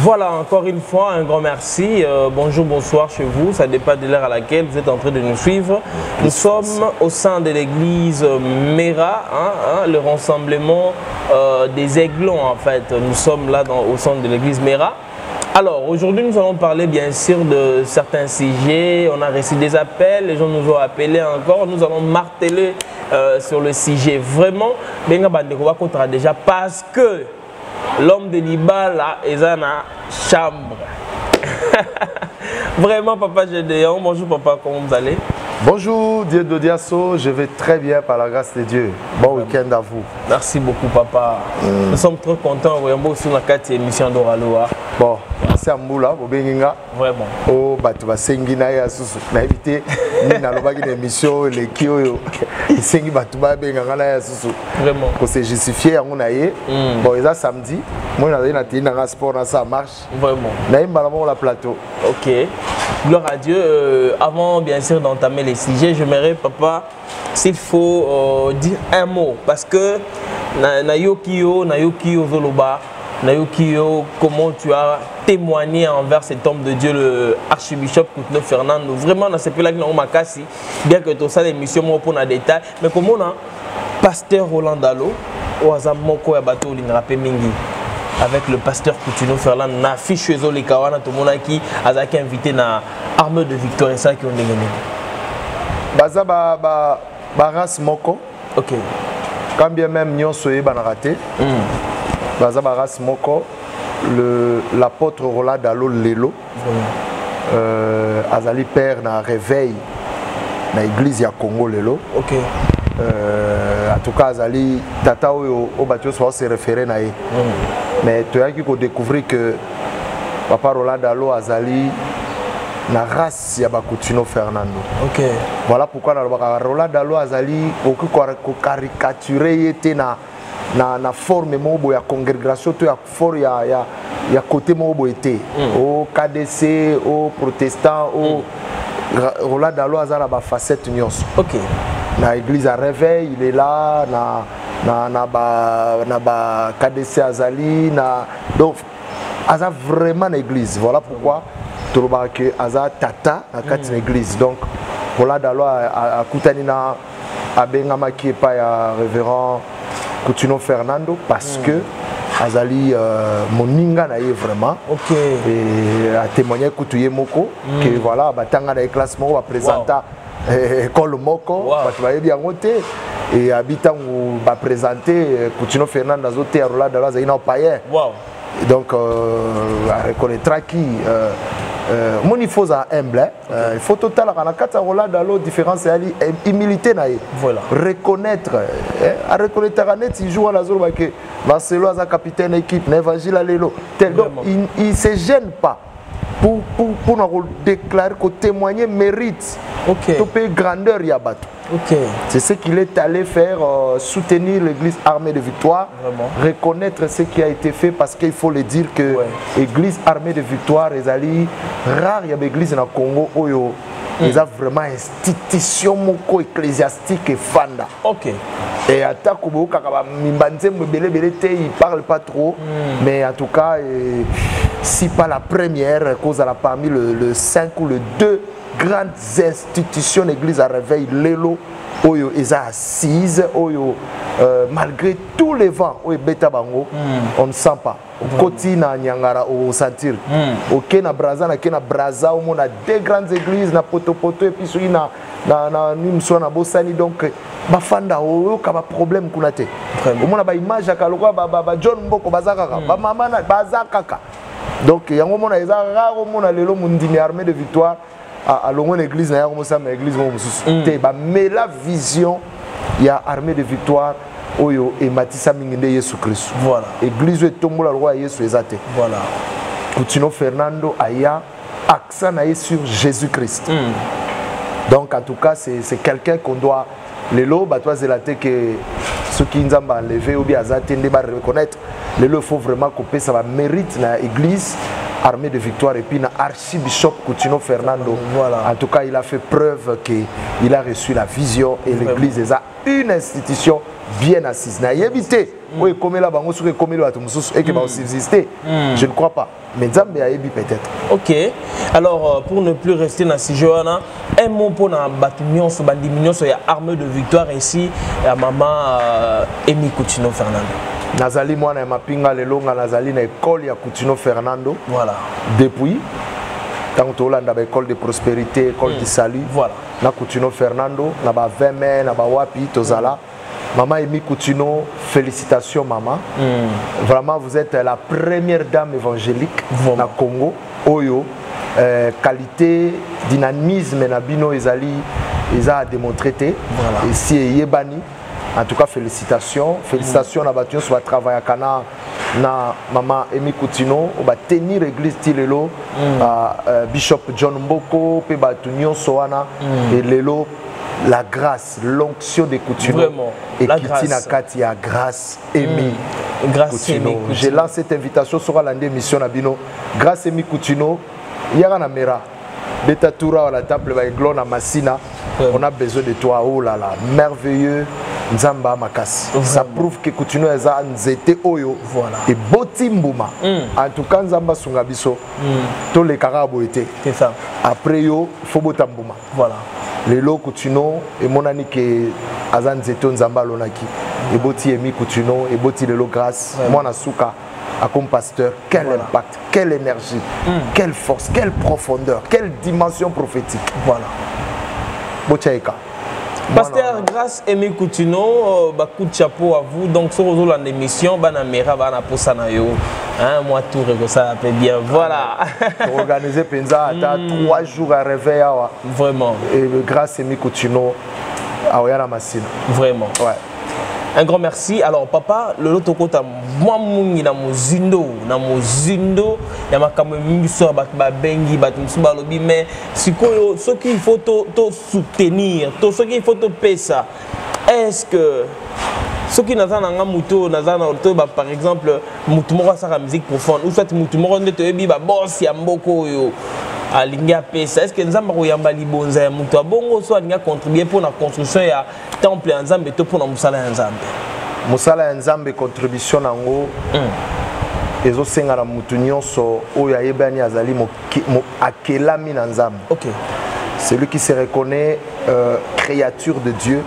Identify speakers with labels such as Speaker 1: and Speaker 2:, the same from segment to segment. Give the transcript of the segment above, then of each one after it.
Speaker 1: Voilà, encore une fois, un grand merci. Bonjour, bonsoir chez vous. Ça dépend de l'heure à laquelle vous êtes en train de nous suivre. Nous sommes au sein de l'église Mera, le rassemblement des Aiglons en fait. Nous sommes là au centre de l'église Mera. Alors, aujourd'hui, nous allons parler bien sûr de certains sujets. On a reçu des appels, les gens nous ont appelés encore. Nous allons marteler sur le sujet. Vraiment, Benga Bandeko va contre déjà parce que l'homme de Libala est dans la chambre. Vraiment, papa Gédéon. Bonjour, papa, comment vous allez?
Speaker 2: Bonjour, Dieu de Diasso, je vais très bien par la grâce de Dieu. Bon week-end à vous.
Speaker 1: Merci beaucoup, papa. Nous sommes très contents. Vraiment, sur la 4e émission d'Oraloa.
Speaker 2: Bon, c'est un moula, au Benginga.
Speaker 1: Vraiment.
Speaker 2: Oh, bah, tu vas sengi na ya susu. Na évité, ni na loba une émission, les kio, sengi bah, tu vas benga na ya susu.
Speaker 1: Vraiment.
Speaker 2: Pour se justifier, on a eu. Bon, et ça samedi, moi, on a dit na sport, ça marche.
Speaker 1: Vraiment.
Speaker 2: Na y malamon la plateau.
Speaker 1: Ok. Gloire à Dieu. Avant, bien sûr, d'entamer les sujets, j'aimerais, papa, s'il faut dire un mot. Parce que, Nayokiyo Zoloba, Nayokiyo, comment tu as témoigné envers cet homme de Dieu, le archibishop Koutno Fernando. Vraiment, dans ce pays-là, bien que tout ça, l'émission, moi, pour un détail. Mais comment on a pasteur Roland Dalo, au hasard, Moko Yabato, Lingrape Mingi. Avec le pasteur Koutno Ferland, na fiche les kawana tout le monde qui a invité na arme de victoire et ça qui ont gagné.
Speaker 2: Baza baras moko.
Speaker 1: Ok.
Speaker 2: Quand bien même nyon soye banarate. Baza baras moko. L'apôtre Roland Dalo Lelo. Azali père na réveil na église ya Congo Lelo.
Speaker 1: Ok.
Speaker 2: En tout cas Azali tata au bateau soit se référer na. Mais tu as découvrir que Papa Roland Dalo Azali na race ya Koutno Fernando.
Speaker 1: Ok.
Speaker 2: Voilà pourquoi Roland Dalo Azali au caricaturer était na forme mobo ya congrégation to ya forme ya côté mobo était au KDC au protestant au Roland Dalo Azala ba facette nyonso.
Speaker 1: Ok.
Speaker 2: Na église à réveil, il est là na ba KDC Azali donc Aza vraiment l'église. Voilà pourquoi tu vois que Aza tata na quatre église. Donc voilà Dalo a kutani na abengama qui est pas ya révérend Koutno Fernando parce que Azali moninga na vraiment.
Speaker 1: OK.
Speaker 2: Et a témoigné Koutouye Moko que voilà batanga na classement va présenter école Moko, tu vas bien noter. Et habitant où va présenter Koutno Fernando Azote à Roland Dalo Zaina Paye.
Speaker 1: Wow.
Speaker 2: Donc reconnaîtra qui mon il faut à humble. Il faut total à la carte Roland Dalo différence et humilité naïe. Voilà. Reconnaître à reconnaître à net il joue à la zone que Marcelo a capitaine équipe Nevangile Lelo. Donc il se gêne pas. Pour nous déclarer que témoigner mérite.
Speaker 1: Ok.
Speaker 2: Tout pays grandeur Yabato.
Speaker 1: Ok.
Speaker 2: C'est ce qu'il est allé faire, soutenir l'église armée de victoire, reconnaître ce qui a été fait parce qu'il faut le dire que l'église armée de victoire est allée rare, il y a des églises dans le Congo où ils ont vraiment institution moko ecclésiastique et fanda.
Speaker 1: Ok.
Speaker 2: Et à Takubo, il ne parle pas trop, mais en tout cas, si pas la première, cause à la parmi le 5 ou le 2 grandes institutions d'église à réveil, Lelo, Oyo, ils sont assises, Oyo, malgré tous les vents, Oyo, Beta Bango, on ne sent pas. Koti na Nyangara au sentir. Ok na Braza na Kena Braza au monde a deux grandes églises na poto et puis sur na nimso na Bosani donc bafanda o ka ba problème kunate. Au monde ba image ya kalokwa ba John Mboko bazaka ba mama na bazaka. Donc yango mona eza rare mona lelo mundimi armée de victoire à l'ombre l'église na yango ça mais église mo mususu. Ba mais la vision il y a armée de victoire Oyo et Matissa Mingende Yesu Christ. Voilà. Église et tombola roi Yesu ezate. Voilà. Koutno Fernando aya accent sur Jésus Christ. Donc en tout cas c'est quelqu'un qu'on doit les lots batwa zelate que ceux qui nous ont enlevé ou bien azate ne ba reconnaître. Les lots faut vraiment couper ça va mérite la église Armée de Victoire et puis na Archibishop Coutinho Fernando.
Speaker 1: Voilà.
Speaker 2: En tout cas, il a fait preuve qu'il a reçu la vision et l'église est une institution bien assise. Na évité. Oui, comme là, et qui va aussi exister. Je ne crois pas. Mais Nzambe a ébi peut-être.
Speaker 1: Ok. Alors, pour ne plus rester dans ce jeu, un mot pour la bâtiment, il y a Armée de Victoire ici, à maman Emi Coutinho Fernando.
Speaker 2: Nazali moi na mapinga lelonga nazali na école ya Coutinho Fernando.
Speaker 1: Voilà.
Speaker 2: Depuis tant que Hollande a école de prospérité, école de salut.
Speaker 1: Voilà.
Speaker 2: Na Coutinho Fernando, na ba 20 mai, na ba wapi tozala. Maman Emi Coutinho, félicitations maman. Vraiment vous êtes la première dame évangélique na Congo. Oyo qualité, dynamisme na bino ezali a démontré voilà. Ici yebani. En tout cas, félicitations. Félicitations à Batuyon sur le travail à Cana. Na maman Emi Coutinho, on va tenir l'église Tilelo, Bishop John Mboko, pe Batuyon Soana, et Lelo, la grâce, l'onction de Coutinho.
Speaker 1: Vraiment.
Speaker 2: Et
Speaker 1: la
Speaker 2: Kitina Katia, grâce Emi Coutinho. Je lance cette invitation sur la mission Nabino. Grâce Emi Coutinho, Yara Mera, Beta Toura à la table, Glona Massina. On a besoin de toi, oh là là, merveilleux. Nzamba Makas. Ça prouve que Coutinho est nzete oyo et botimbuma. En tout cas Nzamba Sungabiso. Tous les carabos étaient.
Speaker 1: C'est ça.
Speaker 2: Après yo, faut botambuma.
Speaker 1: Voilà.
Speaker 2: Les lots Coutinho et mon ami que Azan Zeto Nzamba Lonaki. Et boti Emi Coutinho et boti le lot grâce. Moi Nasuka comme pasteur, quel impact, quelle énergie, quelle force, quelle profondeur, quelle dimension prophétique. Voilà. Botiaïka.
Speaker 1: Pasteur, grâce Emi Coutinho, coup de chapeau à vous. Donc, sur l'émission, Banamera, Banaposanayo. Moi, tout ça fait bien. Voilà.
Speaker 2: Organiser Penza, 3 jours à réveil.
Speaker 1: Vraiment.
Speaker 2: Et grâce Emi Coutinho, à Oyana Massine.
Speaker 1: Vraiment.
Speaker 2: Ouais.
Speaker 1: Un grand merci. Alors, papa, le lot côté, moi, na mozindo, il y a ma caméra, so ba bengi, ba tumsuba lobi, mais ce qu'il faut te soutenir, ce qu'il faut te payer ça. Est-ce que ce qui n'a pas muto, par exemple, mutumora sa musique profonde, ou soit mutumora ne te ebi ba boss ya mboko yo. Alinga pesa est-ce que nzamba koyamba libonza ya mutu abongo so alinga contribuer pour la construction ya temple ya nzambe to pour na musala ya nzambe
Speaker 2: musala ya nzambe contribution nango ezo senga na mutu nyonso oyo ayebani azali akelami na nzambe.
Speaker 1: OK.
Speaker 2: Celui qui se reconnaît créature de Dieu,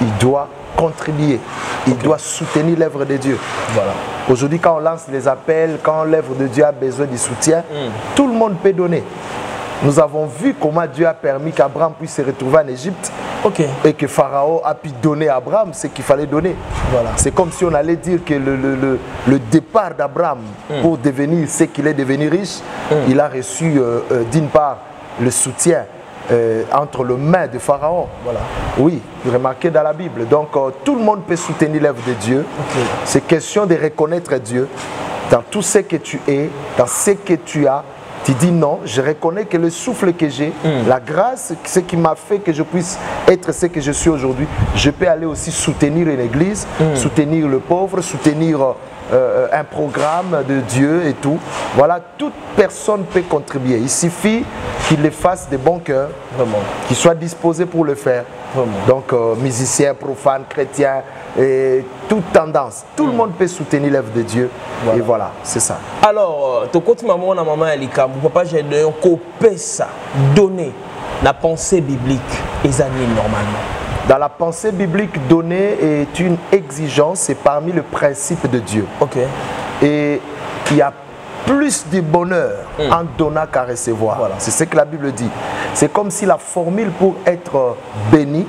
Speaker 2: il doit contribuer, il doit soutenir l'œuvre de Dieu. Voilà. Aujourd'hui, quand on lance les appels, quand l'œuvre de Dieu a besoin de soutien, tout le monde peut donner. Nous avons vu comment Dieu a permis qu'Abraham puisse se retrouver en Égypte et que Pharaon a pu donner à Abraham ce qu'il fallait donner. Voilà. C'est comme si on allait dire que le départ d'Abraham pour devenir ce qu'il est devenu riche, il a reçu d'une part le soutien entre les mains de Pharaon. Voilà. Oui, remarquez dans la Bible. Donc tout le monde peut soutenir l'œuvre de Dieu. C'est question de reconnaître Dieu dans tout ce que tu es, dans ce que tu as. Tu dis non, je reconnais que le souffle que j'ai, la grâce, ce qui m'a fait que je puisse être ce que je suis aujourd'hui, je peux aller aussi soutenir une église, soutenir le pauvre, soutenir un programme de Dieu et tout. Voilà, toute personne peut contribuer. Il suffit qu'il le fasse de bon cœur, qu'il soit disposé pour le faire. Donc, musicien, profane, chrétien, et toute tendance. Tout le monde peut soutenir l'œuvre de Dieu. Voilà. Et voilà, c'est ça.
Speaker 1: Alors, tu continues maman Elika, papa, j'ai donné la pensée biblique et années normalement.
Speaker 2: Dans la pensée biblique, donner est une exigence, c'est parmi les principes de Dieu.
Speaker 1: OK.
Speaker 2: Et il y a plus de bonheur en donnant qu'à recevoir. Voilà. C'est ce que la Bible dit. C'est comme si la formule pour être béni,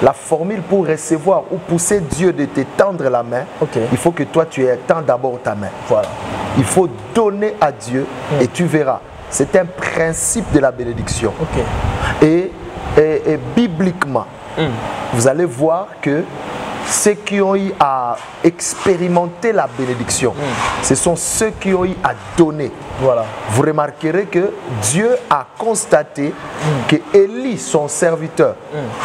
Speaker 2: la formule pour recevoir ou pousser Dieu de te tendre la main, il faut que toi tu étends d'abord ta main. Voilà. Il faut donner à Dieu et tu verras. C'est un principe de la bénédiction. Et bibliquement, vous allez voir que ceux qui ont eu à expérimenter la bénédiction, ce sont ceux qui ont eu à donner. Voilà. Vous remarquerez que Dieu a constaté que Élie, son serviteur,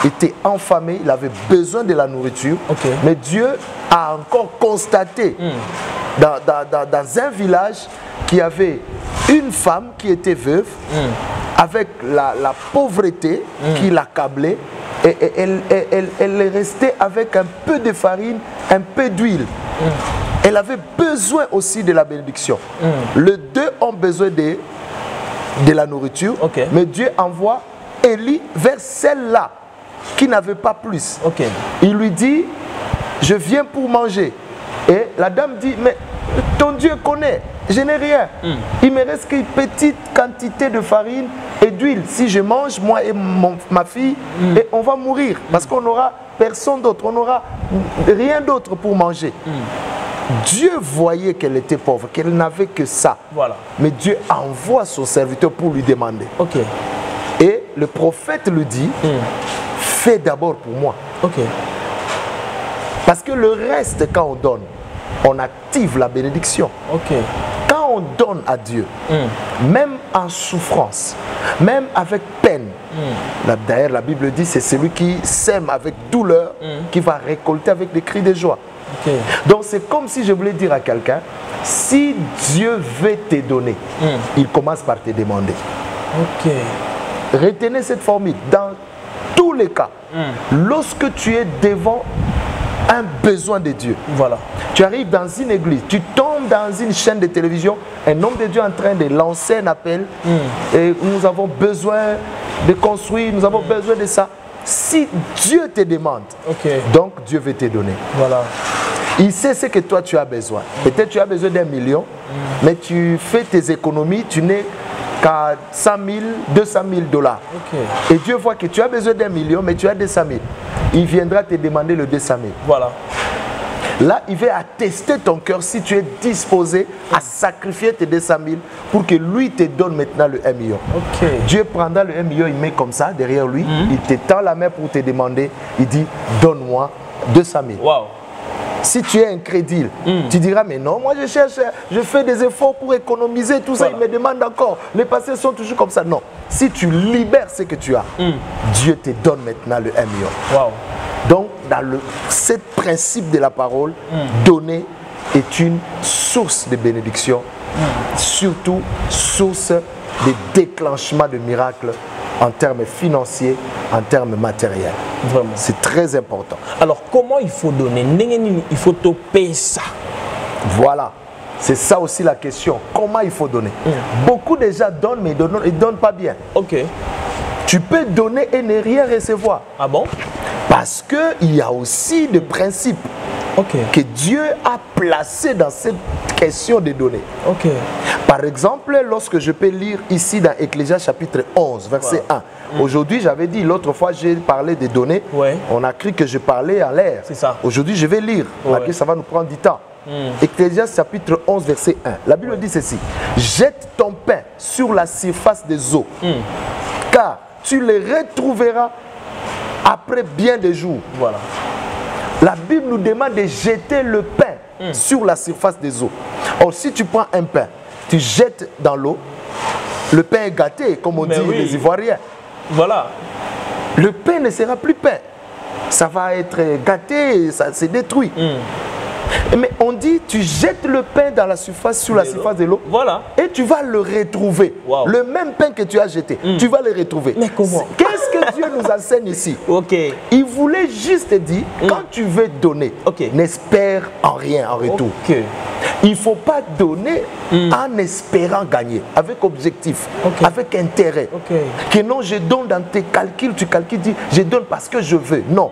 Speaker 2: était affamé, il avait besoin de la nourriture, mais Dieu a encore constaté dans un village qui avait une femme qui était veuve, avec la pauvreté qui l'accablait, et elle est restée avec un peu de farine, un peu d'huile. Elle avait besoin aussi de la bénédiction. Les deux ont besoin de la nourriture, mais Dieu envoie Élie vers celle-là qui n'avait pas plus. Il lui dit, je viens pour manger. Et la dame dit, mais ton Dieu connaît, je n'ai rien. Il me reste qu'une petite quantité de farine et d'huile. Si je mange, moi et ma fille, et on va mourir. Parce qu'on n'aura personne d'autre, on n'aura rien d'autre pour manger. Dieu voyait qu'elle était pauvre, qu'elle n'avait que ça. Mais Dieu envoie son serviteur pour lui demander. Et le prophète lui dit, fais d'abord pour moi. Parce que le reste, quand on donne, on active la bénédiction. Quand on donne à Dieu, même en souffrance, même avec peine, d'ailleurs la Bible dit, c'est celui qui sème avec douleur qui va récolter avec des cris de joie. Donc c'est comme si je voulais dire à quelqu'un, si Dieu veut te donner, il commence par te demander. Retenez cette formule. Dans tous les cas, lorsque tu es devant un besoin de Dieu, tu arrives dans une église, tu tombes dans une chaîne de télévision, un homme de Dieu est en train de lancer un appel, et nous avons besoin de construire, nous avons besoin de ça. Si Dieu te demande, donc Dieu veut te donner. Il sait ce que toi tu as besoin. Peut-être tu as besoin d'1 million, mais tu fais tes économies, tu n'es qu'à 100 000, 200 000 dollars. Et Dieu voit que tu as besoin d'1 million, mais tu as 200 000. Il viendra te demander le 200 000. Là, il va attester ton cœur si tu es disposé à sacrifier tes 200 000 pour que lui te donne maintenant le 1 million. Dieu prendra le 1 million, il met comme ça derrière lui, il te tend la main pour te demander, il dit, donne-moi 200 000. Si tu es incrédule, tu diras, mais non, moi je cherche, je fais des efforts pour économiser, tout ça, il me demande encore. Les passés sont toujours comme ça. Non, si tu libères ce que tu as, Dieu te donne maintenant le 1 million. Donc, dans ce principe de la parole, donner est une source de bénédiction, surtout source de déclenchement de miracles en termes financiers, en termes matériels. C'est très important.
Speaker 1: Alors, comment il faut donner? Il faut te payer ça.
Speaker 2: Voilà. C'est ça aussi la question. Comment il faut donner? Beaucoup de gens donnent, mais ils ne donnent pas bien. Tu peux donner et ne rien recevoir.
Speaker 1: Ah bon?
Speaker 2: Parce qu'il y a aussi des principes que Dieu a placés dans cette question de donner. Par exemple, lorsque je peux lire ici dans Ecclésiaste chapitre 11, verset 1. Aujourd'hui, j'avais dit, l'autre fois, j'ai parlé des données. On a cru que je parlais à l'air. Aujourd'hui, je vais lire. Ça va nous prendre du temps. Ecclésiaste chapitre 11, verset 1. La Bible dit ceci. Jette ton pain sur la surface des eaux, car tu les retrouveras après bien des jours. La Bible nous demande de jeter le pain sur la surface des eaux. Or, si tu prends un pain, tu jettes dans l'eau, le pain est gâté, comme on dit les Ivoiriens. Le pain ne sera plus pain. Ça va être gâté, ça se détruit. Mais on dit, tu jettes le pain dans la surface, sur la surface de l'eau, et tu vas le retrouver. Le même pain que tu as jeté, tu vas le retrouver.
Speaker 1: Mais comment?
Speaker 2: Qu'est-ce que Dieu nous enseigne ici? Il voulait juste dire, quand tu veux donner, n'espère en rien en retour. Il ne faut pas donner en espérant gagner, avec objectif, avec intérêt. Que non, je donne dans tes calculs, tu calcules, dis, je donne parce que je veux. Non,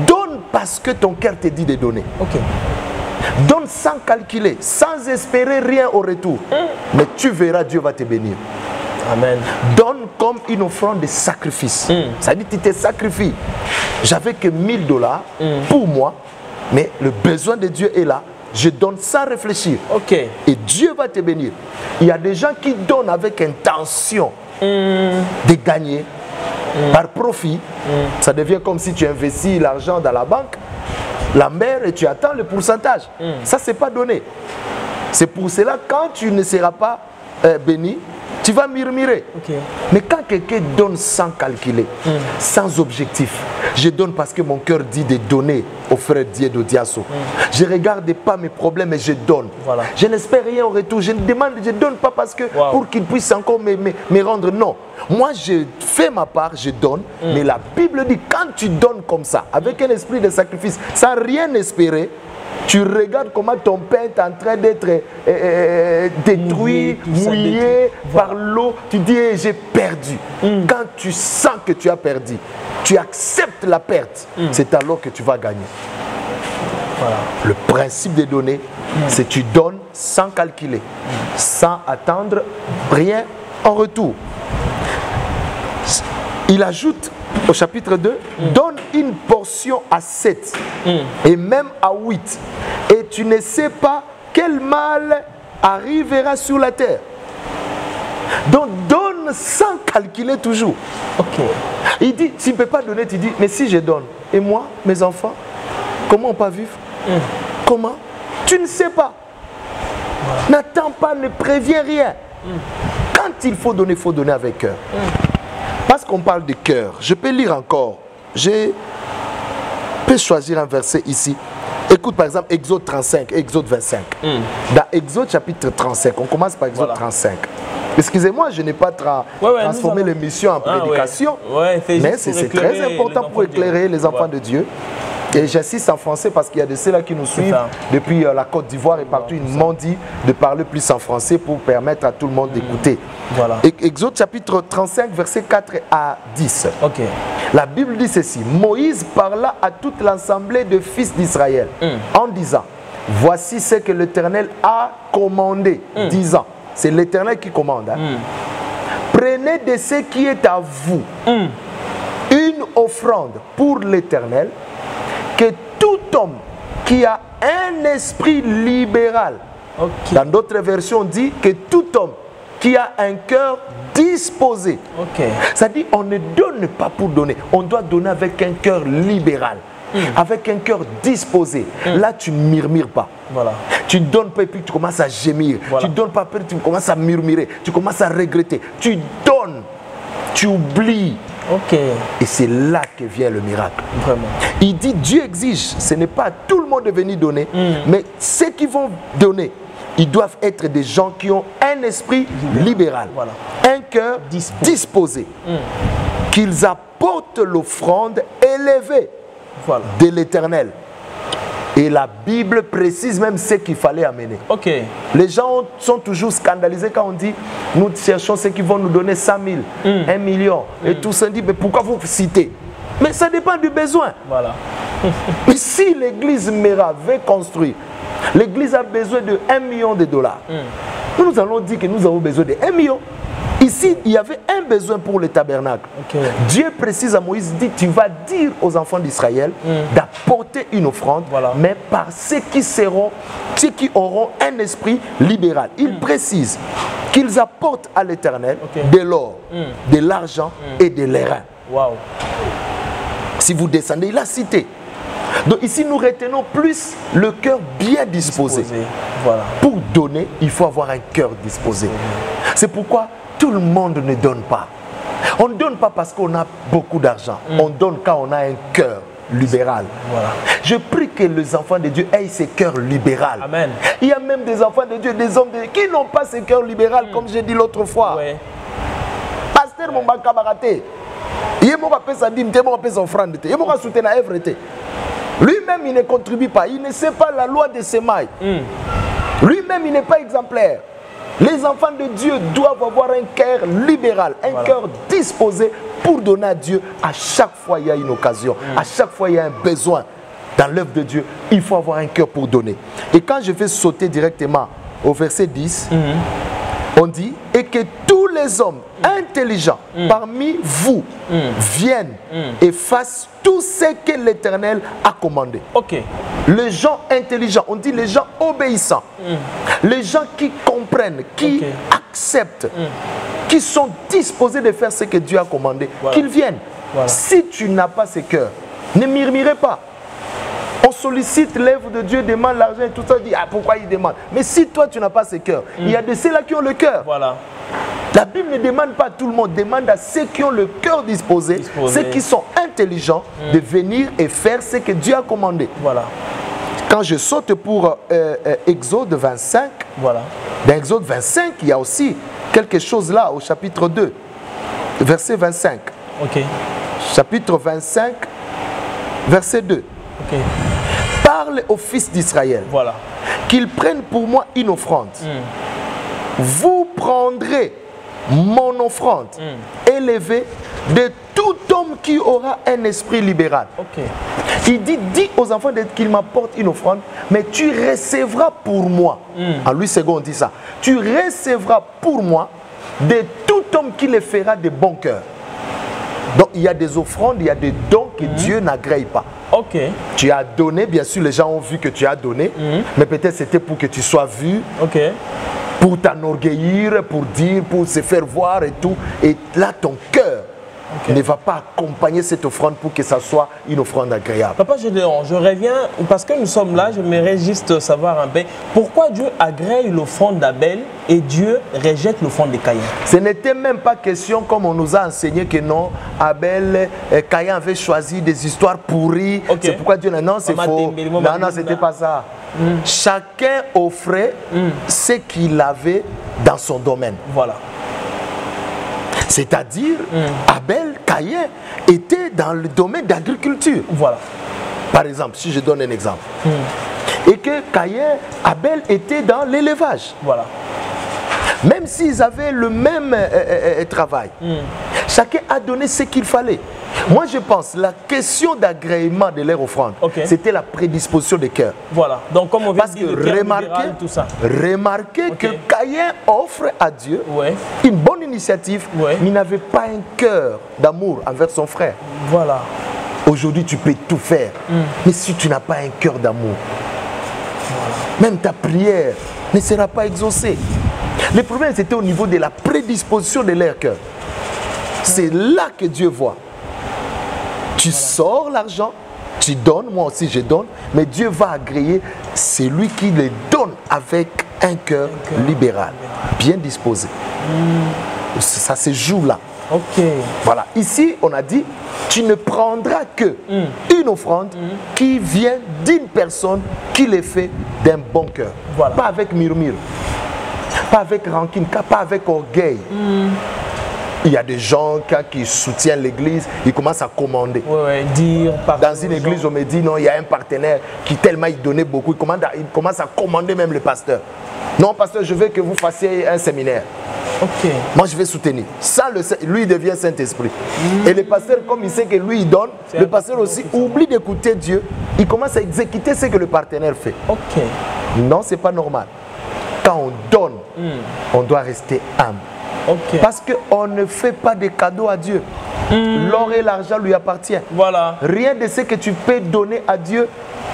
Speaker 2: donne parce que ton cœur te dit de donner. Donne sans calculer, sans espérer rien au retour. Mais tu verras, Dieu va te bénir.
Speaker 1: Amen.
Speaker 2: Donne comme une offrande de sacrifice. Ça dit, tu te sacrifies. J'avais que 1000 dollars pour moi, mais le besoin de Dieu est là. Je donne sans réfléchir. Et Dieu va te bénir. Il y a des gens qui donnent avec intention de gagner par profit. Ça devient comme si tu investis l'argent dans la banque, la mère, et tu attends le pourcentage. Ça, c'est pas donné. C'est pour cela, quand tu ne seras pas béni, Tu vas murmurer.
Speaker 1: Okay.
Speaker 2: Mais quand quelqu'un donne sans calculer, sans objectif, je donne parce que mon cœur dit de donner au frère Diego Diasso. Je ne regarde pas mes problèmes et je donne. Voilà. Je n'espère rien en retour. Je ne demande, je ne donne pas parce que pour qu'il puisse encore me rendre. Non. Moi, je fais ma part, je donne. Mais la Bible dit, quand tu donnes comme ça, avec un esprit de sacrifice, sans rien espérer, tu regardes comment ton pain est en train d'être détruit, mouillé par l'eau. Tu dis, j'ai perdu. Quand tu sens que tu as perdu, tu acceptes la perte, c'est alors que tu vas gagner. Voilà. Le principe de donner, c'est que tu donnes sans calculer, sans attendre rien en retour. Il ajoute au chapitre 2, donne une portion à 7 et même à 8. Et tu ne sais pas quel mal arrivera sur la terre. Donc donne sans calculer toujours. Okay. Il dit, tu ne peux pas donner, tu dis, mais si je donne, et moi, mes enfants, comment on peut vivre? Comment? Tu ne sais pas. N'attends pas, ne préviens rien. Quand il faut donner avec cœur. Parce qu'on parle de cœur, je peux lire encore. Je peux choisir un verset ici. Écoute par exemple Exode 35, Exode 25. Dans Exode chapitre 35, on commence par Exode 35. Excusez-moi, je n'ai pas transformé l'émission en prédication, mais c'est très important pour éclairer les enfants de Dieu. Et j'insiste en français parce qu'il y a de ceux-là qui nous suivent depuis la Côte d'Ivoire et partout. Ils m'ont dit de parler plus en français pour permettre à tout le monde d'écouter. Voilà. Exode chapitre 35, versets 4 à 10. Okay. La Bible dit ceci. Moïse parla à toute l'assemblée de fils d'Israël en disant, voici ce que l'Éternel a commandé. Disant, c'est l'Éternel qui commande. Prenez de ce qui est à vous une offrande pour l'Éternel, que tout homme qui a un esprit libéral, dans d'autres versions on dit que tout homme qui a un cœur disposé, ça dit on ne donne pas pour donner, on doit donner avec un cœur libéral, avec un cœur disposé. Là tu ne murmures pas, tu ne donnes pas et puis tu commences à gémir, tu ne donnes pas et puis tu commences à murmurer, tu commences à regretter, tu donnes, tu oublies. Et c'est là que vient le miracle. Vraiment. Il dit Dieu exige, ce n'est pas à tout le monde de venir donner, mais ceux qui vont donner, ils doivent être des gens qui ont un esprit libéral, un cœur disposé, qu'ils apportent l'offrande élevée de l'Éternel. Et la Bible précise même ce qu'il fallait amener. Les gens sont toujours scandalisés quand on dit nous cherchons ceux qui vont nous donner 100 000, 1 million. Et tout ça, dit mais pourquoi vous citez? Mais ça dépend du besoin. Mais si l'église Mera veut construire, l'église a besoin de 1 million de dollars. Nous allons dire que nous avons besoin de 1 million. Ici, il y avait un besoin pour le tabernacle. Dieu précise à Moïse, dit, tu vas dire aux enfants d'Israël d'apporter une offrande, mais par ceux qui auront un esprit libéral. Il précise qu'ils apportent à l'Éternel de l'or, de l'argent et de l'airain. Si vous descendez, il a cité. Donc ici, nous retenons plus le cœur bien disposé. Pour donner, il faut avoir un cœur disposé. C'est pourquoi tout le monde ne donne pas. On ne donne pas parce qu'on a beaucoup d'argent. On donne quand on a un cœur libéral. Je prie que les enfants de Dieu aient ce cœur libéral. Amen. Il y a même des enfants de Dieu, des hommes de Dieu qui n'ont pas ce cœur libéral, comme j'ai dit l'autre fois. Pasteur Momba Kabaraté, il m'a fait sa dîme, il m'a fait son offrande, il m'a soutenu à œuvre. Lui-même, il ne contribue pas. Il ne sait pas la loi de Semaï. Lui-même, il n'est pas exemplaire. Les enfants de Dieu doivent avoir un cœur libéral, un cœur disposé pour donner à Dieu. À chaque fois, il y a une occasion. À chaque fois, il y a un besoin. Dans l'œuvre de Dieu, il faut avoir un cœur pour donner. Et quand je vais sauter directement au verset 10, on dit, et que tous les hommes intelligents parmi vous viennent et fassent tout ce que l'Éternel a commandé. Les gens intelligents, on dit les gens obéissants, les gens qui comprennent, qui acceptent, qui sont disposés de faire ce que Dieu a commandé, qu'ils viennent. Si tu n'as pas ce cœur, ne murmurez pas. On sollicite l'œuvre de Dieu, demande l'argent et tout ça, dit ah pourquoi il demande. Mais si toi tu n'as pas ce cœur, il y a de ceux-là qui ont le cœur. La Bible ne demande pas à tout le monde, demande à ceux qui ont le cœur disposé, ceux qui sont intelligents, de venir et faire ce que Dieu a commandé.
Speaker 1: Voilà.
Speaker 2: Quand je saute pour Exode 25,
Speaker 1: Voilà.
Speaker 2: dans Exode 25, il y a aussi quelque chose là au chapitre 2, verset 25.
Speaker 1: Ok.
Speaker 2: Chapitre 25, verset 2.
Speaker 1: Ok.
Speaker 2: Parle aux fils d'Israël,
Speaker 1: Voilà.
Speaker 2: qu'ils prennent pour moi une offrande. Vous prendrez mon offrande élevée de tout homme qui aura un esprit libéral.
Speaker 1: Ok.
Speaker 2: Il dit, dis aux enfants qu'ils m'apportent une offrande, mais tu recevras pour moi. En Louis II, on dit ça. Tu recevras pour moi de tout homme qui les fera de bon cœur. Donc il y a des offrandes, il y a des dons que Dieu n'agrée pas.
Speaker 1: Ok.
Speaker 2: Tu as donné, bien sûr, les gens ont vu que tu as donné, mais peut-être c'était pour que tu sois vu,
Speaker 1: Ok.
Speaker 2: pour t'enorgueillir, pour dire, pour se faire voir et tout. Et là, ton cœur ne va pas accompagner cette offrande pour que ça soit une offrande agréable.
Speaker 1: Papa Gédéon, je reviens parce que nous sommes là, j'aimerais juste savoir un peu pourquoi Dieu agrée l'offrande d'Abel et Dieu rejette l'offrande de Caïn.
Speaker 2: Ce n'était même pas question, comme on nous a enseigné, que non, Abel, Caïn avait choisi des histoires pourries. C'est pourquoi Dieu, non, c'est faux. Non, non, c'était pas ça. Chacun offrait ce qu'il avait dans son domaine.
Speaker 1: Voilà.
Speaker 2: C'est-à-dire, Abel, Caïn était dans le domaine d'agriculture.
Speaker 1: Voilà.
Speaker 2: Par exemple, si je donne un exemple. Et que Caïn, Abel était dans l'élevage.
Speaker 1: Voilà.
Speaker 2: Même s'ils avaient le même travail, chacun a donné ce qu'il fallait. Moi, je pense la question d'agrément de leur offrande, c'était la prédisposition des cœurs.
Speaker 1: Voilà. Donc, comme on vient
Speaker 2: parce
Speaker 1: de dire,
Speaker 2: que
Speaker 1: tout ça.
Speaker 2: Remarquez que Caïn offre à Dieu
Speaker 1: Ouais.
Speaker 2: une bonne initiative,
Speaker 1: Ouais.
Speaker 2: mais il n'avait pas un cœur d'amour envers son frère.
Speaker 1: Voilà.
Speaker 2: Aujourd'hui, tu peux tout faire, mais si tu n'as pas un cœur d'amour, même ta prière ne sera pas exaucée. Le problème, c'était au niveau de la prédisposition de leur cœur. C'est là que Dieu voit. Tu sors l'argent, tu donnes, moi aussi je donne, mais Dieu va agréer celui qui les donne avec un cœur libéral, bien disposé. Ça se joue là.
Speaker 1: Ok.
Speaker 2: Voilà. Ici, on a dit, tu ne prendras que une offrande qui vient d'une personne qui les fait d'un bon cœur.
Speaker 1: Voilà.
Speaker 2: Pas avec murmure, pas avec rancune, pas avec orgueil. Il y a des gens qui soutiennent l'église, ils commencent à commander.
Speaker 1: Dire
Speaker 2: dans une église, on me dit non, il y a un partenaire qui tellement il donnait beaucoup, il commence à commander même le pasteur. Non, pasteur, je veux que vous fassiez un séminaire.
Speaker 1: Ok.
Speaker 2: Moi, je vais soutenir. Ça, lui, il devient Saint-Esprit. Et le pasteur, comme il sait que lui, il donne, le pasteur aussi oublie d'écouter Dieu. Il commence à exécuter ce que le partenaire fait.
Speaker 1: Ok.
Speaker 2: Non, ce n'est pas normal. Quand on donne, on doit rester humble.
Speaker 1: Okay.
Speaker 2: Parce qu'on ne fait pas de cadeaux à Dieu. L'or et l'argent lui appartiennent.
Speaker 1: Voilà.
Speaker 2: Rien de ce que tu peux donner à Dieu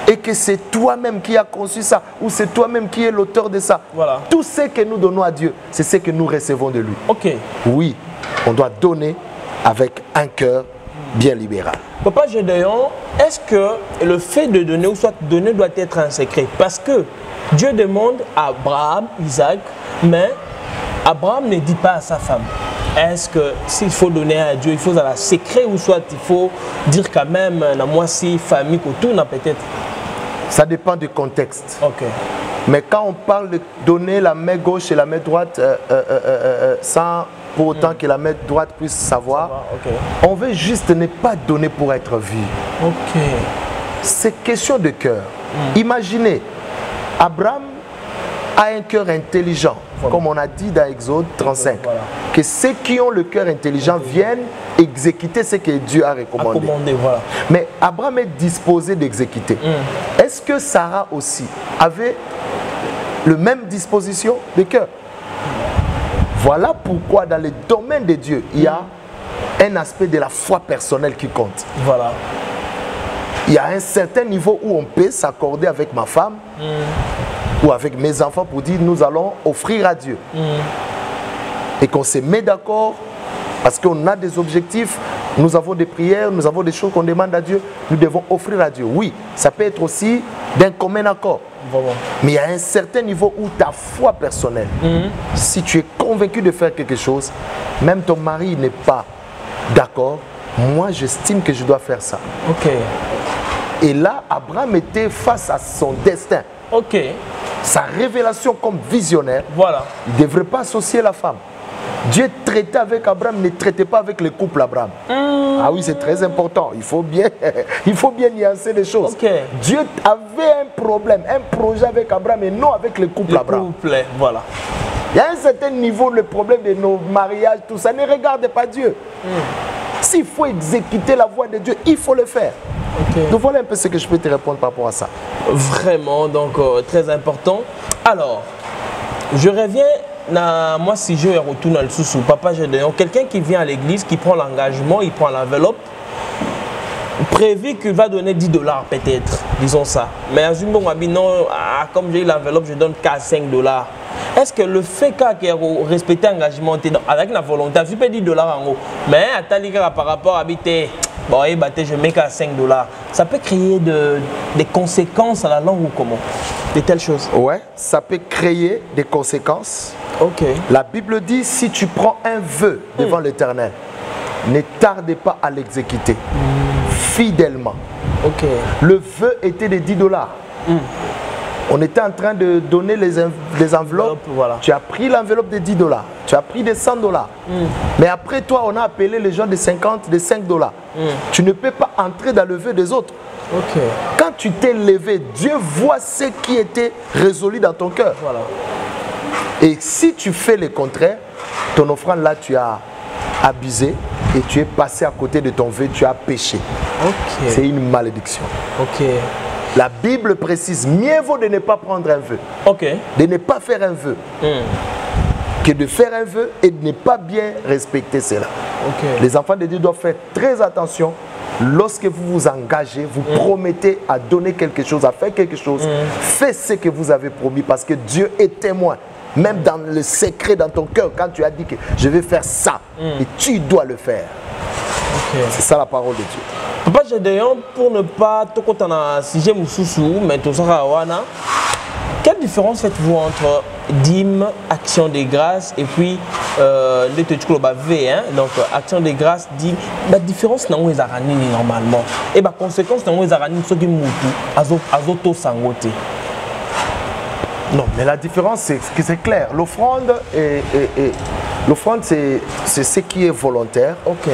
Speaker 2: et que c'est toi-même qui as conçu ça ou c'est toi-même qui es l'auteur de ça.
Speaker 1: Voilà.
Speaker 2: Tout ce que nous donnons à Dieu, c'est ce que nous recevons de lui.
Speaker 1: Ok.
Speaker 2: Oui, on doit donner avec un cœur bien libéral.
Speaker 1: Papa Gédéon, est-ce que le fait de donner ou soit donner doit être un secret? Parce que Dieu demande à Abraham, Isaac, mais Abraham ne dit pas à sa femme. Est-ce que s'il faut donner à Dieu, il faut dans la secret ou soit il faut dire quand même, moi si famille que tout n'a peut-être.
Speaker 2: Ça dépend du contexte.
Speaker 1: Ok.
Speaker 2: Mais quand on parle de donner la main gauche et la main droite sans pour autant que la main droite puisse savoir, on veut juste ne pas donner pour être vu.
Speaker 1: Ok.
Speaker 2: C'est question de cœur. Imaginez, Abraham a un cœur intelligent, comme on a dit dans Exode 35, que ceux qui ont le cœur intelligent viennent exécuter ce que Dieu a recommandé.
Speaker 1: Voilà.
Speaker 2: Mais Abraham est disposé d'exécuter. Est-ce que Sarah aussi avait la même disposition de cœur? Voilà pourquoi dans le domaine de Dieu, il y a un aspect de la foi personnelle qui compte.
Speaker 1: Voilà.
Speaker 2: Il y a un certain niveau où on peut s'accorder avec ma femme ou avec mes enfants pour dire nous allons offrir à Dieu. Et qu'on se met d'accord parce qu'on a des objectifs Nous avons des prières, nous avons des choses qu'on demande à Dieu, nous devons offrir à Dieu. Oui, ça peut être aussi d'un commun accord.
Speaker 1: Vraiment.
Speaker 2: Mais il y a un certain niveau où ta foi personnelle, si tu es convaincu de faire quelque chose, même ton mari n'est pas d'accord, moi j'estime que je dois faire ça.
Speaker 1: Ok.
Speaker 2: Et là, Abraham était face à son destin.
Speaker 1: Ok.
Speaker 2: Sa révélation comme visionnaire,
Speaker 1: Voilà.
Speaker 2: il ne devrait pas associer la femme. Dieu traitait avec Abraham, ne traitait pas avec le couple Abraham. Ah oui, c'est très important. Il faut bien nuancer les choses.
Speaker 1: Ok.
Speaker 2: Dieu avait un problème, un projet avec Abraham et non avec le couple Abraham.
Speaker 1: Le couple, voilà.
Speaker 2: Il y a un certain niveau, le problème de nos mariages, tout ça, ne regarde pas Dieu. S'il faut exécuter la voie de Dieu, il faut le faire.
Speaker 1: Okay.
Speaker 2: Donc voilà un peu ce que je peux te répondre par rapport à ça.
Speaker 1: Vraiment, donc très important. Alors, je reviens à moi si je retourne à le sous papa Gédéon, quelqu'un qui vient à l'église, qui prend l'engagement, il prend l'enveloppe, prévu qu'il va donner 10 $ peut-être, disons ça. Mais à Zumbo non, comme j'ai l'enveloppe, je donne qu'à 5 $. Est-ce que le fait qu'il respecte l'engagement avec la volonté, je peux 10 $ en haut, mais à par rapport à habiter, bon, je mets qu'à 5 $, ça peut créer des conséquences à la langue ou comment? De telles choses?
Speaker 2: Ouais, ça peut créer des conséquences.
Speaker 1: Ok.
Speaker 2: La Bible dit, si tu prends un vœu devant l'Éternel, ne tarde pas à l'exécuter fidèlement.
Speaker 1: Ok.
Speaker 2: Le vœu était de 10 $. On était en train de donner les enveloppes.
Speaker 1: Voilà.
Speaker 2: Tu as pris l'enveloppe de 10 $. Tu as pris des 100 $. Mais après toi, on a appelé les gens de 50, de 5 $. Tu ne peux pas entrer dans le vœu des autres.
Speaker 1: Ok.
Speaker 2: Quand tu t'es levé, Dieu voit ce qui était résolu dans ton cœur.
Speaker 1: Voilà.
Speaker 2: Et si tu fais le contraire, ton offrande là, tu as abusé et tu es passé à côté de ton vœu, tu as péché.
Speaker 1: Ok.
Speaker 2: C'est une malédiction.
Speaker 1: Ok.
Speaker 2: La Bible précise, mieux vaut de ne pas prendre un vœu,
Speaker 1: Ok.
Speaker 2: de ne pas faire un vœu, que de faire un vœu et de ne pas bien respecter cela.
Speaker 1: Ok.
Speaker 2: Les enfants de Dieu doivent faire très attention. Lorsque vous vous engagez, vous promettez à donner quelque chose, à faire quelque chose, faites ce que vous avez promis parce que Dieu est témoin. Même dans le secret, dans ton cœur, quand tu as dit que je vais faire ça, et tu dois le faire.
Speaker 1: Ok.
Speaker 2: C'est ça la parole de Dieu.
Speaker 1: Papa Gédéon, pour ne pas te compter un sujet moussoussou, mais tout ça, quelle différence faites-vous entre dîme, action de grâce et puis le donc action de grâce, dîme, la différence c'est que normalement et la conséquence c'est que azoto sangote.
Speaker 2: Non, mais la différence c'est que c'est clair. L'offrande l'offrande c'est ce qui est volontaire,
Speaker 1: ok,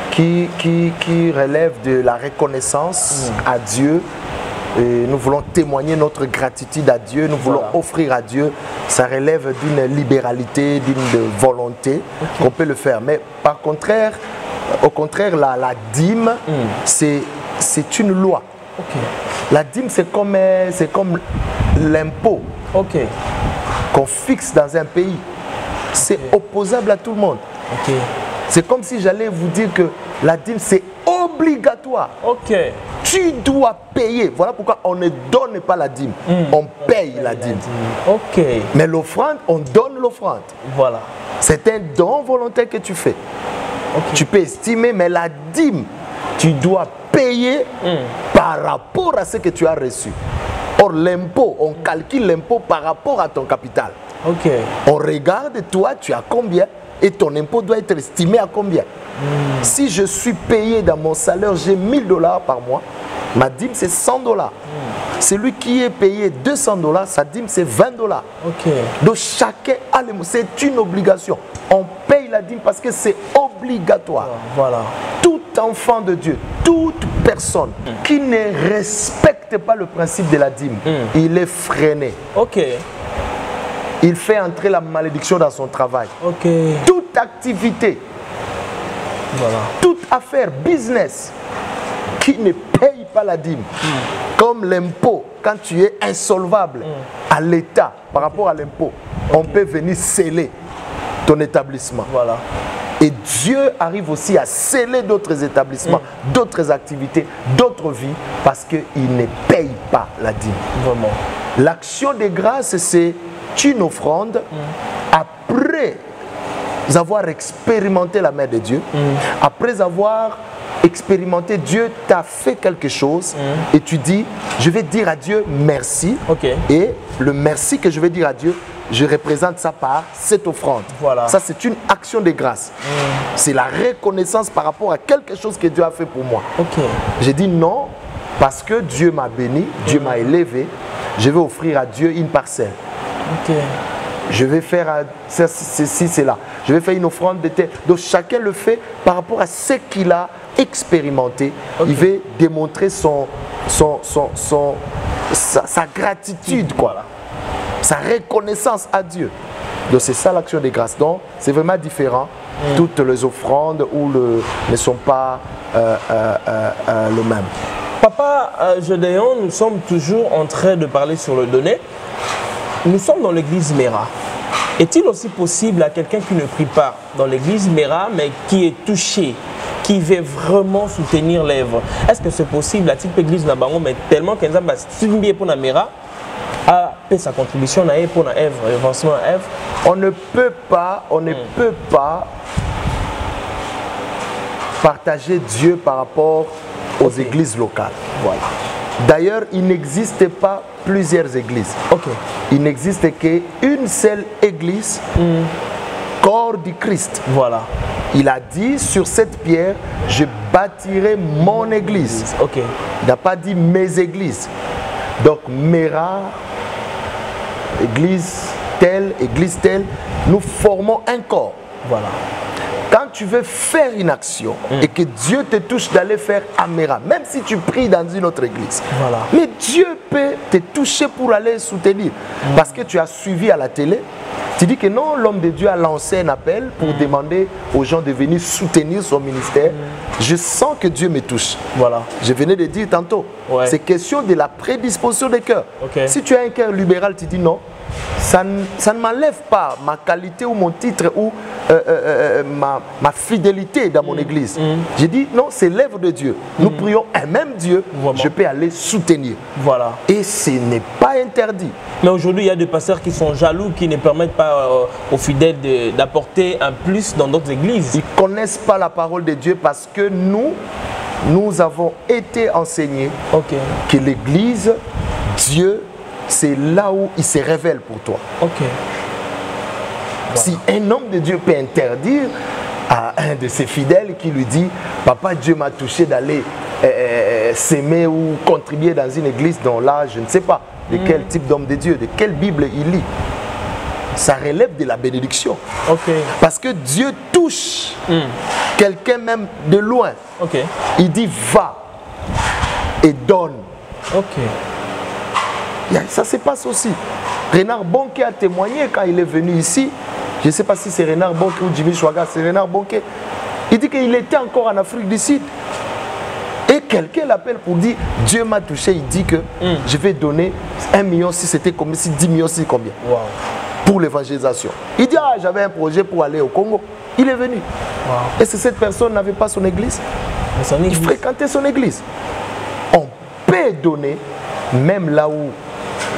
Speaker 2: qui relève de la reconnaissance à Dieu. Et nous voulons témoigner notre gratitude à Dieu, nous voulons offrir à Dieu. Ça relève d'une libéralité, d'une volonté qu'on peut le faire. Mais par contraire, au contraire, la dîme, c'est une loi.
Speaker 1: ok,
Speaker 2: La dîme, c'est comme l'impôt
Speaker 1: ok,
Speaker 2: qu'on fixe dans un pays. C'est opposable à tout le monde.
Speaker 1: ok,
Speaker 2: C'est comme si j'allais vous dire que la dîme, c'est obligatoire.
Speaker 1: ok.
Speaker 2: Tu dois payer. Voilà pourquoi on ne donne pas la dîme. On paye la dîme.
Speaker 1: Ok.
Speaker 2: Mais l'offrande, on donne l'offrande.
Speaker 1: Voilà.
Speaker 2: C'est un don volontaire que tu fais.
Speaker 1: Okay.
Speaker 2: Tu peux estimer, mais la dîme, tu dois payer par rapport à ce que tu as reçu. Or, l'impôt, on calcule l'impôt par rapport à ton capital.
Speaker 1: Ok.
Speaker 2: On regarde, toi, tu as combien et ton impôt doit être estimé à combien. Si je suis payé dans mon salaire, j'ai 1 000 $ par mois, ma dîme c'est 100 $. Celui qui est payé 200 $, sa dîme c'est 20 $.
Speaker 1: Ok.
Speaker 2: Donc chacun a les mots, c'est une obligation. On paye la dîme parce que c'est obligatoire.
Speaker 1: Voilà.
Speaker 2: Tout enfant de Dieu, toute personne qui ne respecte pas le principe de la dîme, il est freiné.
Speaker 1: Ok.
Speaker 2: Il fait entrer la malédiction dans son travail.
Speaker 1: Ok.
Speaker 2: Toute activité,
Speaker 1: voilà,
Speaker 2: toute affaire, business, qui ne paye pas la dîme, comme l'impôt, quand tu es insolvable à l'État par rapport à l'impôt, on peut venir sceller ton établissement.
Speaker 1: Voilà.
Speaker 2: Et Dieu arrive aussi à sceller d'autres établissements, d'autres activités, d'autres vies, parce qu'il ne paye pas la dîme.
Speaker 1: Vraiment.
Speaker 2: L'action de grâce, c'est une offrande après avoir expérimenté la main de Dieu, après avoir expérimenté, Dieu t'a fait quelque chose et tu dis, je vais dire à Dieu merci. Et le merci que je vais dire à Dieu, je représente ça par cette offrande.
Speaker 1: Voilà.
Speaker 2: Ça, c'est une action de grâce. C'est la reconnaissance par rapport à quelque chose que Dieu a fait pour moi. J'ai dit non, parce que Dieu m'a béni, Dieu m'a élevé, je vais offrir à Dieu une parcelle. Je vais faire ceci, cela. Je vais faire une offrande de terre. Donc chacun le fait par rapport à ce qu'il a expérimenté. Il veut démontrer sa gratitude, quoi. Sa reconnaissance à Dieu. Donc c'est ça l'action de grâce. Donc c'est vraiment différent. Toutes les offrandes ne sont pas le même.
Speaker 1: Papa Gédéon, nous sommes toujours en train de parler sur le donné. Nous sommes dans l'église Mera. Est-il aussi possible à quelqu'un qui ne prie pas dans l'église Mera, mais qui est touché, qui veut vraiment soutenir l'œuvre? Est-ce que c'est possible à type église Nabango, mais tellement qu'elle a stimué pour la Mera, à payer sa contribution pour l'œuvre, l'avancement de l'œuvre?
Speaker 2: On ne peut pas partager Dieu par rapport aux églises locales.
Speaker 1: Voilà.
Speaker 2: D'ailleurs, il n'existe pas plusieurs églises. Il n'existe qu'une seule église, corps du Christ.
Speaker 1: Voilà.
Speaker 2: Il a dit, sur cette pierre, je bâtirai mon église. Il n'a pas dit mes églises. Donc, Mera, église telle, nous formons un corps.
Speaker 1: Voilà.
Speaker 2: Quand tu veux faire une action et que Dieu te touche d'aller faire à Mera, même si tu pries dans une autre église, mais Dieu peut te toucher pour aller soutenir. Parce que tu as suivi à la télé, tu dis que non, l'homme de Dieu a lancé un appel pour demander aux gens de venir soutenir son ministère. Je sens que Dieu me touche.
Speaker 1: Voilà.
Speaker 2: Je venais de dire tantôt, c'est question de la prédisposition des cœurs. Si tu as un cœur libéral, tu dis non. Ça ne m'enlève pas ma qualité ou mon titre ou ma fidélité dans mon église. J'ai dit non, c'est l'œuvre de Dieu. Nous prions un même Dieu, je peux aller soutenir.
Speaker 1: Voilà.
Speaker 2: Et ce n'est pas interdit.
Speaker 1: Mais aujourd'hui, il y a des pasteurs qui sont jaloux, qui ne permettent pas aux fidèles d'apporter un plus dans d'autres églises.
Speaker 2: Ils ne connaissent pas la parole de Dieu parce que nous avons été enseignés que l'église, Dieu, c'est là où il se révèle pour toi. Si un homme de Dieu peut interdire à un de ses fidèles qui lui dit « Papa, Dieu m'a touché d'aller s'aimer ou contribuer dans une église », dont là, je ne sais pas de quel type d'homme de Dieu, de quelle Bible il lit. Ça relève de la bénédiction. Parce que Dieu touche quelqu'un même de loin. Il dit « Va et donne ». Ça se passe aussi. Renard Bonke a témoigné quand il est venu ici. Je ne sais pas si c'est Renard Bonke ou Jimmy Chouaga, c'est Renard Bonke. Il dit qu'il était encore en Afrique du Sud. Et quelqu'un l'appelle pour dire Dieu m'a touché. Il dit que je vais donner 1 million si c'était combien, si 10 millions si combien. Pour l'évangélisation. Il dit j'avais un projet pour aller au Congo. Il est venu. Et si cette personne n'avait pas son église, il fréquentait son église. On peut donner même là où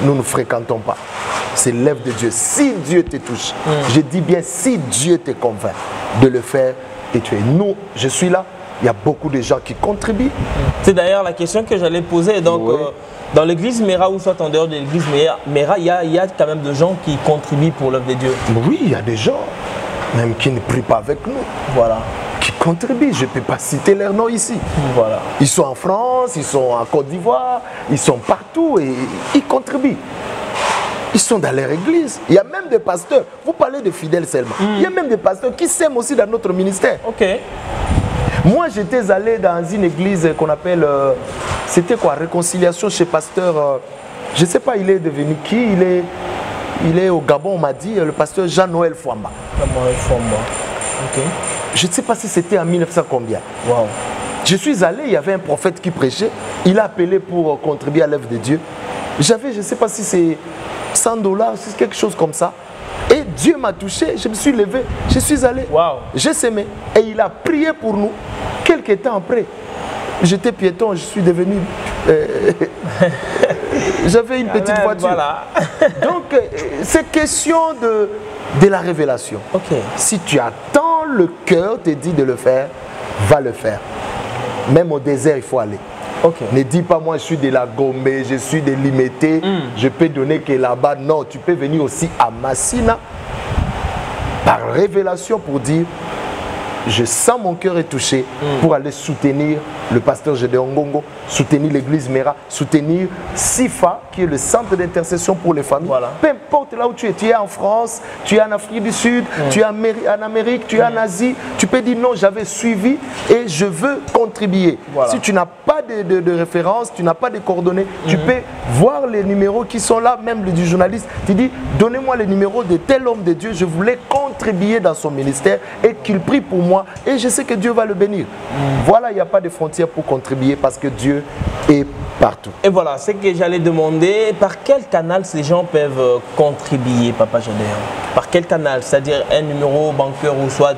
Speaker 2: nous ne fréquentons pas. C'est l'œuvre de Dieu. Si Dieu te touche, je dis bien si Dieu te convainc de le faire et tu es. Nous, je suis là, il y a beaucoup de gens qui contribuent.
Speaker 1: C'est d'ailleurs la question que j'allais poser. Donc, dans l'église Mera ou soit en dehors de l'église Mera, il y a quand même des gens qui contribuent pour l'œuvre de Dieu.
Speaker 2: Oui, il y a des gens, même qui ne prient pas avec nous.
Speaker 1: Voilà.
Speaker 2: Qui contribuent. Je ne peux pas citer leurs noms ici.
Speaker 1: Voilà.
Speaker 2: Ils sont en France, ils sont en Côte d'Ivoire, ils sont partout et ils contribuent. Ils sont dans leur église. Il y a même des pasteurs, vous parlez de fidèles seulement, il y a même des pasteurs qui s'aiment aussi dans notre ministère. Moi, j'étais allé dans une église qu'on appelle, c'était quoi, Réconciliation chez pasteur, je ne sais pas, il est devenu qui, il est au Gabon, on m'a dit, le pasteur Jean-Noël Fouamba.
Speaker 1: Jean-Noël Fouamba,
Speaker 2: Je ne sais pas si c'était en 1900 combien. Je suis allé, il y avait un prophète qui prêchait, il a appelé pour contribuer à l'œuvre de Dieu. J'avais, je ne sais pas si c'est $100, c'est quelque chose comme ça. Et Dieu m'a touché, je me suis levé, je suis allé, j'ai semé. Et il a prié pour nous. Quelques temps après, j'étais piéton, je suis devenu J'avais une petite voiture.
Speaker 1: Voilà.
Speaker 2: Donc, c'est question de la révélation.
Speaker 1: Ok.
Speaker 2: Si tu attends, le cœur te dit de le faire, va le faire. Même au désert, il faut aller.
Speaker 1: Okay.
Speaker 2: Ne dis pas moi je suis de la Gombe, je suis de Limité, je peux donner que là-bas. Non, tu peux venir aussi à Massina par révélation pour dire je sens mon cœur est touché pour aller soutenir le pasteur Gédéon Ngongo, soutenir l'église Mera, soutenir SIFA qui est le centre d'intercession pour les familles. Voilà. Peu importe là où tu es en France, tu es en Afrique du Sud, tu es en Amérique, tu es en Asie, tu peux dire non, j'avais suivi et je veux contribuer. Voilà. Si tu n'as pas de référence, tu n'as pas de coordonnées, tu peux voir les numéros qui sont là, même du journaliste, tu dis donnez-moi les numéros de tel homme de Dieu, je voulais contribuer dans son ministère et qu'il prie pour moi et je sais que Dieu va le bénir. Voilà, il n'y a pas de frontières pour contribuer parce que Dieu est partout. Et
Speaker 1: voilà, c'est que j'allais demander, par quel canal ces gens peuvent contribuer, Papa Gédéon? Par quel canal? C'est-à-dire un numéro bancaire ou soit,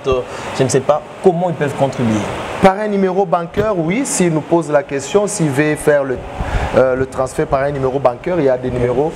Speaker 1: je ne sais pas, comment ils peuvent contribuer?
Speaker 2: Par un numéro bancaire, oui, s'il nous pose la question, s'il veut faire le transfert par un numéro bancaire, il y a des numéros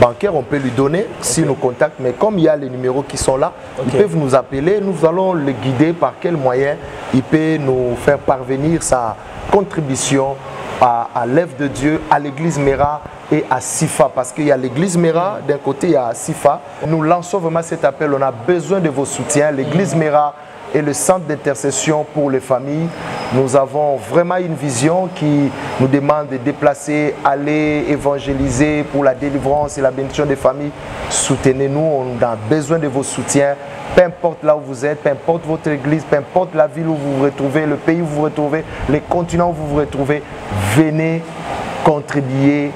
Speaker 2: bancaires, on peut lui donner s'il nous contacte, mais comme il y a les numéros qui sont là, ils peuvent nous appeler, nous allons le guider par quel moyen il peut nous faire parvenir sa contribution à l'œuvre de Dieu, à l'église Mera et à SIFA, parce qu'il y a l'église Mera, d'un côté il y a SIFA. Nous lançons vraiment cet appel, on a besoin de vos soutiens. L'église Mera et le centre d'intercession pour les familles, nous avons vraiment une vision qui nous demande de déplacer, aller évangéliser pour la délivrance et la bénédiction des familles. Soutenez-nous, on a besoin de vos soutiens. Peu importe là où vous êtes, peu importe votre église, peu importe la ville où vous vous retrouvez, le pays où vous vous retrouvez, les continents où vous vous retrouvez, venez contribuer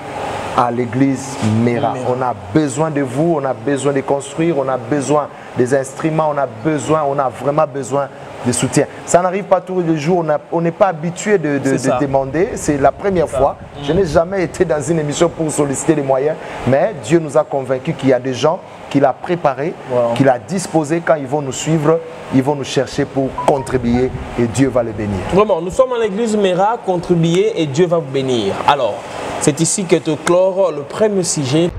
Speaker 2: à l'église Mera. On a besoin de vous, on a besoin de construire, on a besoin des instruments, on a vraiment besoin de soutien. Ça n'arrive pas tous les jours, on n'est pas habitué de demander, c'est la première fois. Je n'ai jamais été dans une émission pour solliciter les moyens, mais Dieu nous a convaincus qu'il y a des gens qu'il a préparés, qu'il a disposés. Quand ils vont nous suivre, ils vont nous chercher pour contribuer et Dieu va les bénir.
Speaker 1: Vraiment, nous sommes à l'église Mera, contribuer et Dieu va vous bénir. Alors, c'est ici que te clore le premier sujet.